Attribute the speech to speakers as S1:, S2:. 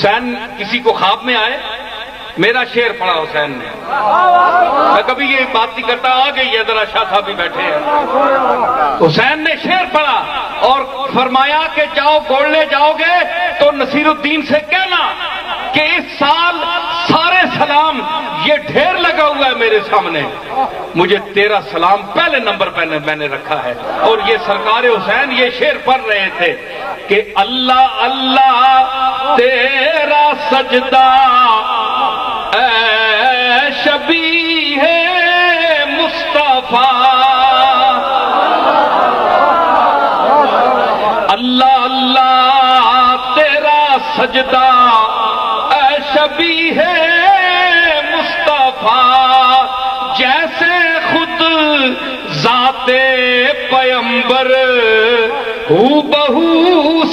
S1: حسین کسی کو خواب میں آئے، میرا شعر پڑھا حسین نے، میں کبھی یہ بات نہیں کرتا، آ گئی ہے ذرا شاہ صاحب بھی بیٹھے ہیں، حسین نے شعر پڑھا اور فرمایا کہ جاؤ گولنے جاؤ گے تو نصیر الدین سے کہنا کہ اس سال سارے سلام یہ ڈھیر لگا ہوا ہے میرے سامنے، مجھے تیرا سلام پہلے نمبر پہ میں نے رکھا ہے۔ اور یہ سرکار حسین یہ شعر پڑھ رہے تھے کہ اللہ اللہ تیرا سجدہ اے شبیہ مصطفیٰ، اللہ اللہ تیرا سجدہ اے شبیہ مصطفیٰ، جیسے خود ذات پیمبر ہو بہو